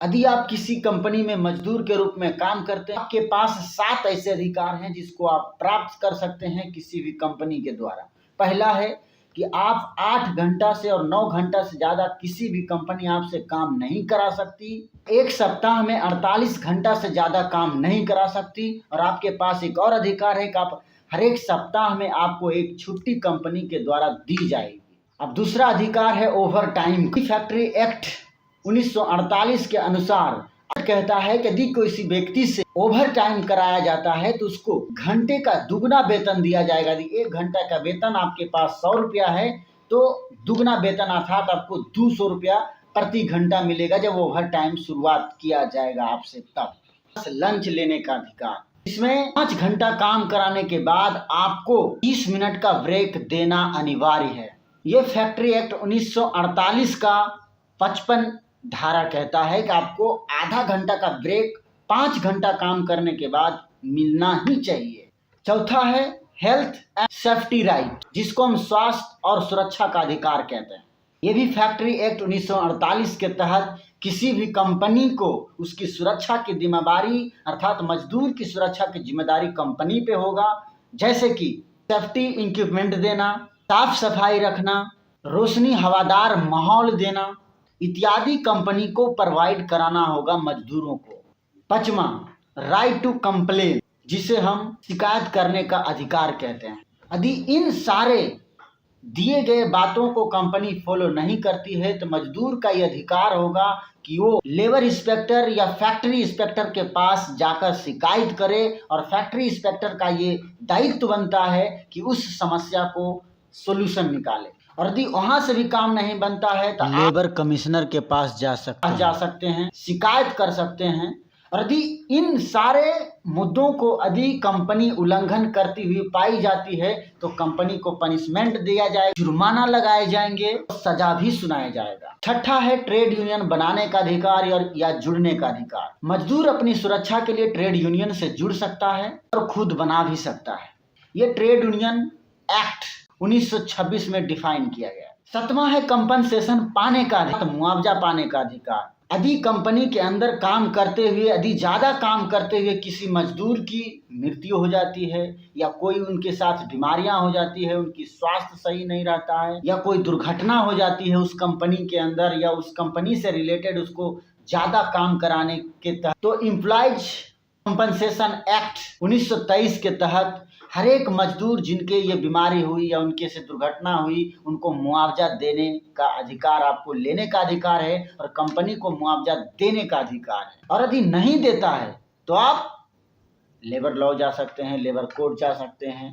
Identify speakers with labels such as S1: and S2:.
S1: यदि आप किसी कंपनी में मजदूर के रूप में काम करते हैं, आपके पास 7 ऐसे अधिकार हैं जिसको आप प्राप्त कर सकते हैं किसी भी कंपनी के द्वारा। पहला है कि आप 8 घंटा से और 9 घंटा से ज़्यादा किसी भी कंपनी आपसे काम नहीं करा सकती। एक सप्ताह में 48 घंटा से ज़्यादा काम नहीं करा सकती। और आपके पास एक और अधिकार है कि आप हर एक सप्ताह में आपको एक छुट्टी कंपनी के द्वारा दी जाएगी। अब दूसरा अधिकार है ओवर टाइम। फैक्ट्री एक्ट 1948 के अनुसार कहता है कि यदि किसी व्यक्ति से ओवर टाइम कराया जाता है तो उसको घंटे का दुगना वेतन दिया जाएगा। यदि 1 घंटा का वेतन आपके पास 100 रुपया है तो दुगना वेतन अर्थात आपको 200 रुपया प्रति घंटा मिलेगा जब ओवर टाइम शुरुआत किया जाएगा आपसे। तब लंच लेने का अधिकार, इसमें 5 घंटा काम कराने के बाद आपको 30 मिनट का ब्रेक देना अनिवार्य है। ये फैक्ट्री एक्ट 1948 का 55 धारा कहता है कि आपको आधा घंटा का ब्रेक 5 घंटा काम करने के बाद मिलना ही चाहिए। चौथा है हेल्थ एंड सेफ्टी राइट, जिसको हम स्वास्थ्य और सुरक्षा का अधिकार कहते हैं। ये भी फैक्ट्री एक्ट 1948 के तहत किसी भी कंपनी को उसकी सुरक्षा की जिम्मेदारी अर्थात मजदूर की सुरक्षा की जिम्मेदारी कंपनी पे होगा, जैसे कि सेफ्टी इक्विपमेंट देना, साफ सफाई रखना, रोशनी हवादार माहौल देना इत्यादि कंपनी को प्रोवाइड कराना होगा मजदूरों को। 5वां राइट टू कंप्लेन, जिसे हम शिकायत करने का अधिकार कहते हैं। यदि इन सारे दिए गए बातों को कंपनी फॉलो नहीं करती है तो मजदूर का ये अधिकार होगा कि वो लेबर इंस्पेक्टर या फैक्ट्री इंस्पेक्टर के पास जाकर शिकायत करे और फैक्ट्री इंस्पेक्टर का ये दायित्व बनता है कि उस समस्या को सोल्यूशन निकाले। और यदि वहां से भी काम नहीं बनता है तो लेबर कमिश्नर के पास जा सकते हैं, शिकायत कर सकते हैं। और यदि इन सारे मुद्दों को यदि कंपनी उल्लंघन करती हुई पाई जाती है तो कंपनी को पनिशमेंट दिया जाएगा, जुर्माना लगाए जाएंगे, सजा भी सुनाया जाएगा। छठा है ट्रेड यूनियन बनाने का अधिकार या जुड़ने का अधिकार। मजदूर अपनी सुरक्षा के लिए ट्रेड यूनियन से जुड़ सकता है और खुद बना भी सकता है। ये ट्रेड यूनियन एक्ट 1926 में डिफाइन किया गया। 7वां है कंपनसेशन पाने का अधिकार, मुआवजा पाने का अधिकार। यदि कंपनी के अंदर काम करते हुए यदि ज़्यादा काम करते हुए किसी मजदूर की मृत्यु हो जाती है या कोई उनके साथ बीमारियां हो जाती है, उनकी स्वास्थ्य सही नहीं रहता है या कोई दुर्घटना हो जाती है उस कंपनी के अंदर या उस कंपनी से रिलेटेड उसको ज़्यादा काम कराने के तहत, तो एम्प्लॉयज कंपनसेशन एक्ट 1923 के तहत हर एक मजदूर जिनके ये बीमारी हुई या उनके से दुर्घटना हुई उनको मुआवजा देने का अधिकार आपको लेने का अधिकार है और कंपनी को मुआवजा देने का अधिकार है। और यदि नहीं देता है तो आप लेबर लॉ जा सकते हैं, लेबर कोर्ट जा सकते हैं।